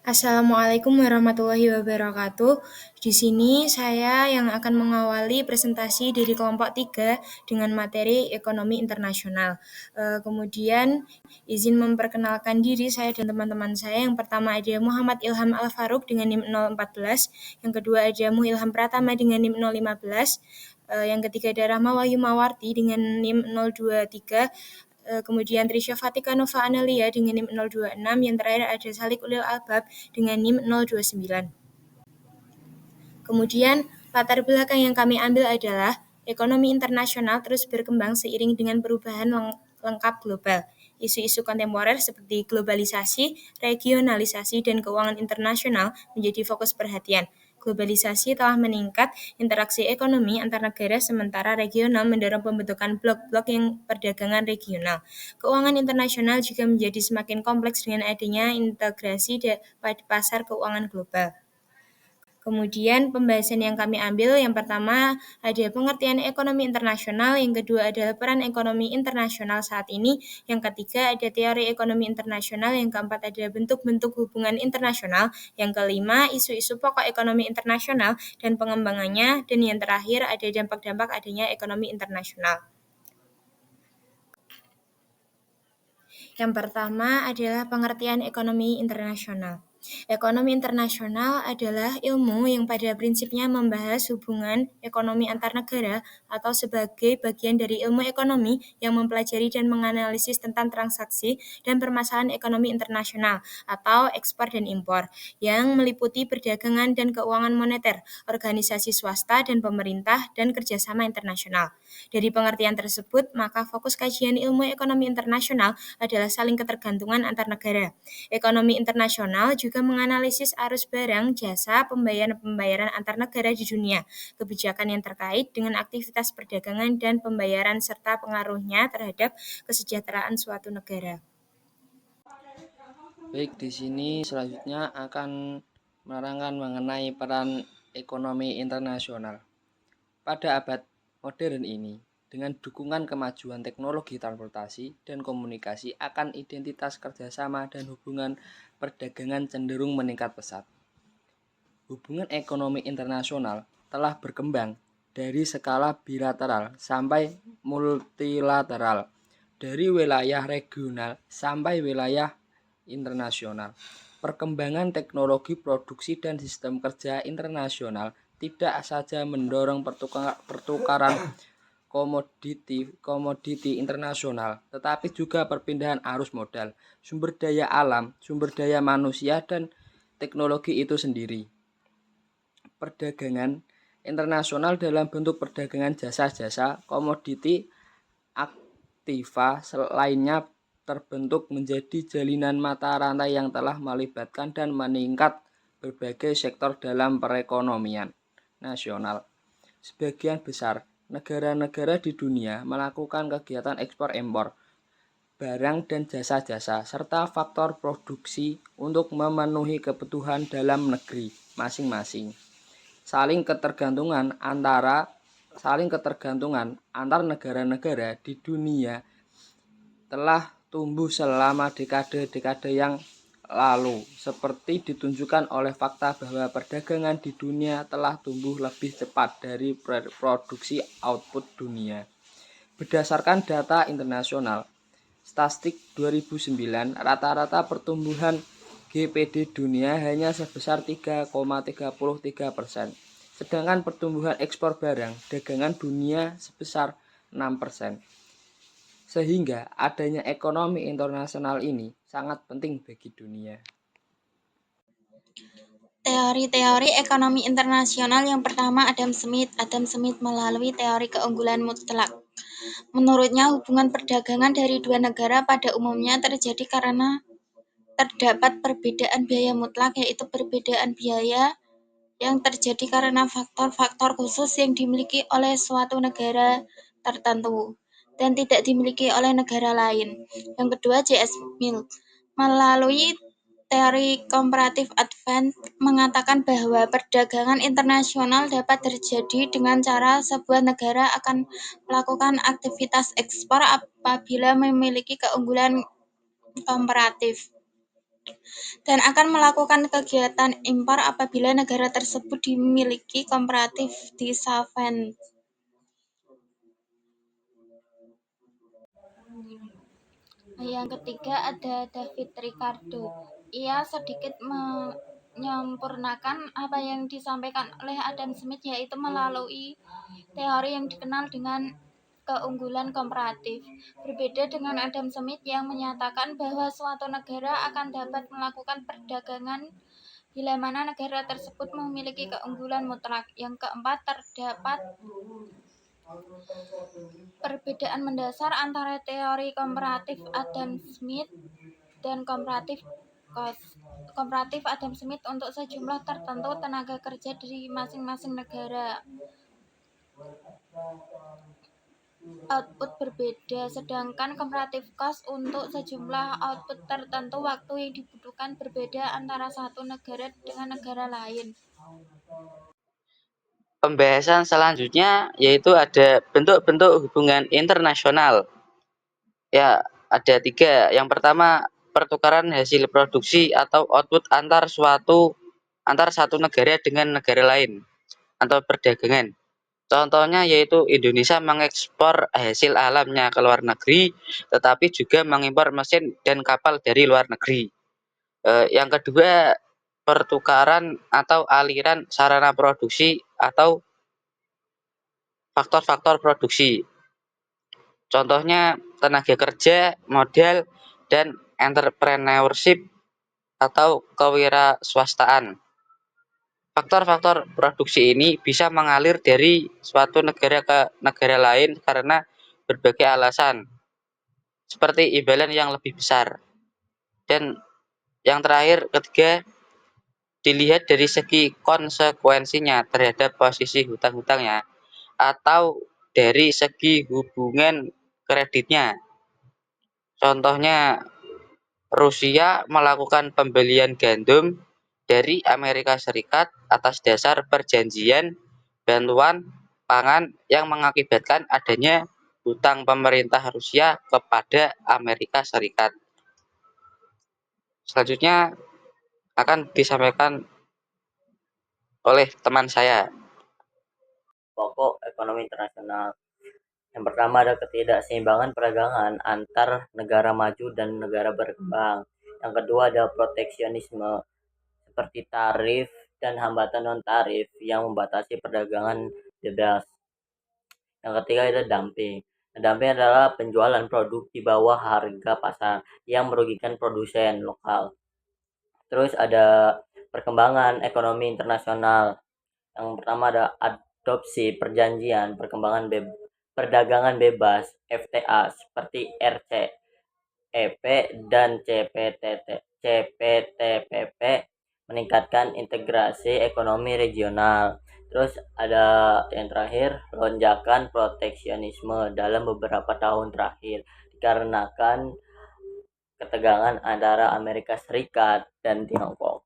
Assalamualaikum warahmatullahi wabarakatuh. Di sini saya yang akan mengawali presentasi dari kelompok 3 dengan materi ekonomi internasional. Kemudian izin memperkenalkan diri saya dan teman-teman saya. Yang pertama ada Muhammad Ilham Al-Faruq dengan NIM 014, yang kedua ada Ilham Pratama dengan NIM 015, yang ketiga ada Rahma Wahyu Mawarti dengan NIM 023, kemudian Trisha Fatika Nova Analia dengan NIM 026, yang terakhir ada Salik Ulil Albab dengan NIM 029. Kemudian latar belakang yang kami ambil adalah ekonomi internasional terus berkembang seiring dengan perubahan lengkap global. Isu-isu kontemporer seperti globalisasi, regionalisasi, dan keuangan internasional menjadi fokus perhatian. Globalisasi telah meningkat interaksi ekonomi antar negara, sementara regional mendorong pembentukan blok-blok yang perdagangan regional. Keuangan internasional juga menjadi semakin kompleks dengan adanya integrasi pada pasar keuangan global. Kemudian pembahasan yang kami ambil, yang pertama ada pengertian ekonomi internasional, yang kedua adalah peran ekonomi internasional saat ini, yang ketiga ada teori ekonomi internasional, yang keempat ada bentuk-bentuk hubungan internasional, yang kelima isu-isu pokok ekonomi internasional dan pengembangannya, dan yang terakhir ada dampak-dampak adanya ekonomi internasional. Yang pertama adalah pengertian ekonomi internasional. Ekonomi internasional adalah ilmu yang pada prinsipnya membahas hubungan ekonomi antar negara atau sebagai bagian dari ilmu ekonomi yang mempelajari dan menganalisis tentang transaksi dan permasalahan ekonomi internasional atau ekspor dan impor, yang meliputi perdagangan dan keuangan moneter, organisasi swasta dan pemerintah, dan kerjasama internasional. Dari pengertian tersebut, maka fokus kajian ilmu ekonomi internasional adalah saling ketergantungan antar negara. Ekonomi internasional juga menganalisis arus barang, jasa, pembayaran antar negara di dunia, kebijakan yang terkait dengan aktivitas perdagangan dan pembayaran, serta pengaruhnya terhadap kesejahteraan suatu negara. Baik, di sini selanjutnya akan menerangkan mengenai peran ekonomi internasional. Pada abad modern ini, dengan dukungan kemajuan teknologi transportasi dan komunikasi, akan identitas kerjasama dan hubungan perdagangan cenderung meningkat pesat. Hubungan ekonomi internasional telah berkembang dari skala bilateral sampai multilateral, dari wilayah regional sampai wilayah internasional. Perkembangan teknologi produksi dan sistem kerja internasional tidak saja mendorong pertukaran komoditi internasional, tetapi juga perpindahan arus modal, sumber daya alam, sumber daya manusia, dan teknologi itu sendiri. Perdagangan internasional dalam bentuk perdagangan jasa-jasa, komoditi, aktiva lainnya terbentuk menjadi jalinan mata rantai yang telah melibatkan dan meningkat berbagai sektor dalam perekonomian nasional. Sebagian besar negara-negara di dunia melakukan kegiatan ekspor-impor barang dan jasa-jasa serta faktor produksi untuk memenuhi kebutuhan dalam negeri masing-masing. Saling ketergantungan antar negara-negara di dunia telah tumbuh selama dekade-dekade yang lalu, seperti ditunjukkan oleh fakta bahwa perdagangan di dunia telah tumbuh lebih cepat dari produksi output dunia. Berdasarkan data internasional, Statistik 2009, rata-rata pertumbuhan GDP dunia hanya sebesar 3,33%, sedangkan pertumbuhan ekspor barang dagangan dunia sebesar 6%. Sehingga adanya ekonomi internasional ini sangat penting bagi dunia. Teori-teori ekonomi internasional yang pertama Adam Smith melalui teori keunggulan mutlak. Menurutnya, hubungan perdagangan dari dua negara pada umumnya terjadi karena terdapat perbedaan biaya mutlak, yaitu perbedaan biaya yang terjadi karena faktor-faktor khusus yang dimiliki oleh suatu negara tertentu dan tidak dimiliki oleh negara lain. Yang kedua, J.S. Mill melalui teori comparative advantage mengatakan bahwa perdagangan internasional dapat terjadi dengan cara sebuah negara akan melakukan aktivitas ekspor apabila memiliki keunggulan komparatif. dan akan melakukan kegiatan impor apabila negara tersebut dimiliki komparatif disadvantage. Yang ketiga ada David Ricardo. Ia sedikit menyempurnakan apa yang disampaikan oleh Adam Smith, yaitu melalui teori yang dikenal dengan keunggulan komparatif. Berbeda dengan Adam Smith yang menyatakan bahwa suatu negara akan dapat melakukan perdagangan bila mana negara tersebut memiliki keunggulan mutlak. Yang keempat, terdapat perbedaan mendasar antara teori komparatif Adam Smith dan komparatif Adam Smith untuk sejumlah tertentu tenaga kerja di masing-masing negara. Output berbeda, sedangkan comparative cost untuk sejumlah output tertentu waktu yang dibutuhkan berbeda antara satu negara dengan negara lain. Pembahasan selanjutnya yaitu ada bentuk-bentuk hubungan internasional. Ya, ada 3. Yang pertama, pertukaran hasil produksi atau output antar satu negara dengan negara lain atau perdagangan. Contohnya yaitu Indonesia mengekspor hasil alamnya ke luar negeri, tetapi juga mengimpor mesin dan kapal dari luar negeri. Yang kedua, pertukaran atau aliran sarana produksi atau faktor-faktor produksi. Contohnya tenaga kerja, modal, dan entrepreneurship atau kewirausahaan. Faktor-faktor produksi ini bisa mengalir dari suatu negara ke negara lain karena berbagai alasan, seperti imbalan yang lebih besar. Dan yang terakhir, ketiga, dilihat dari segi konsekuensinya terhadap posisi hutang-hutangnya atau dari segi hubungan kreditnya. Contohnya, Rusia melakukan pembelian gandum dari Amerika Serikat atas dasar perjanjian bantuan pangan yang mengakibatkan adanya hutang pemerintah Rusia kepada Amerika Serikat. Selanjutnya akan disampaikan oleh teman saya. Pokok ekonomi internasional. Yang pertama ada ketidakseimbangan perdagangan antar negara maju dan negara berkembang. Yang kedua ada proteksionisme seperti tarif dan hambatan non-tarif yang membatasi perdagangan bebas. Yang ketiga ada dumping. Dumping adalah penjualan produk di bawah harga pasar yang merugikan produsen lokal. Terus ada perkembangan ekonomi internasional. Yang pertama ada adopsi perjanjian perdagangan bebas FTA seperti RCEP dan CPTPP meningkatkan integrasi ekonomi regional. Terus ada yang terakhir, lonjakan proteksionisme dalam beberapa tahun terakhir dikarenakan ketegangan antara Amerika Serikat dan Tiongkok.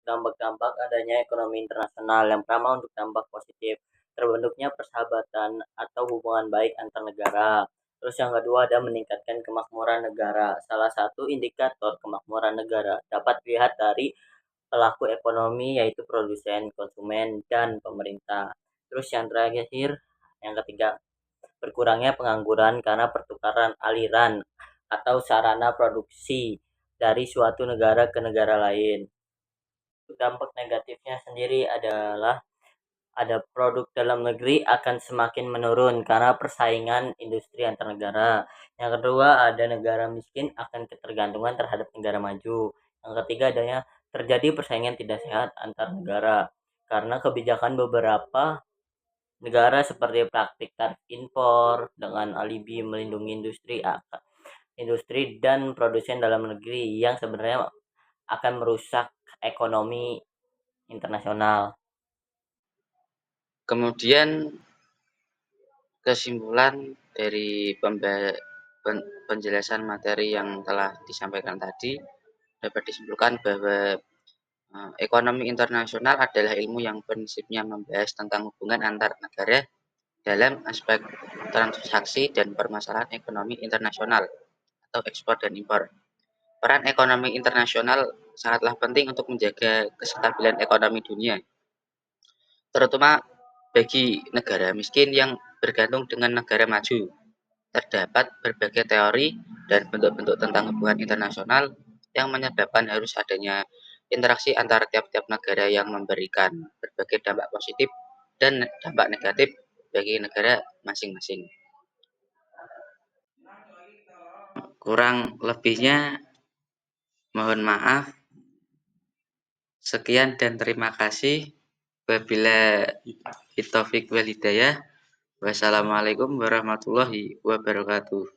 Dampak-dampak adanya ekonomi internasional. Yang pertama untuk dampak positif, terbentuknya persahabatan atau hubungan baik antar negara. Terus yang kedua ada meningkatkan kemakmuran negara. Salah satu indikator kemakmuran negara dapat dilihat dari pelaku ekonomi yaitu produsen, konsumen, dan pemerintah. Terus yang terakhir, yang ketiga, berkurangnya pengangguran karena pertukaran aliran atau sarana produksi dari suatu negara ke negara lain. Dampak negatifnya sendiri adalah ada produk dalam negeri akan semakin menurun karena persaingan industri antar negara. Yang kedua, ada negara miskin akan ketergantungan terhadap negara maju. Yang ketiga, adanya terjadi persaingan tidak sehat antar negara karena kebijakan beberapa negara seperti praktik tarif impor dengan alibi melindungi industri dan produsen dalam negeri yang sebenarnya akan merusak ekonomi internasional. Kemudian kesimpulan dari penjelasan materi yang telah disampaikan tadi dapat disimpulkan bahwa ekonomi internasional adalah ilmu yang prinsipnya membahas tentang hubungan antar negara dalam aspek transaksi dan permasalahan ekonomi internasional atau ekspor dan impor. Peran ekonomi internasional sangatlah penting untuk menjaga kestabilan ekonomi dunia, terutama bagi negara miskin yang bergantung dengan negara maju. Terdapat berbagai teori dan bentuk-bentuk tentang hubungan internasional yang menyebabkan harus adanya interaksi antara tiap-tiap negara yang memberikan berbagai dampak positif dan dampak negatif bagi negara masing-masing. Kurang lebihnya mohon maaf. Sekian dan terima kasih. Wabillahi taufik wal hidayah. Wassalamualaikum warahmatullahi wabarakatuh.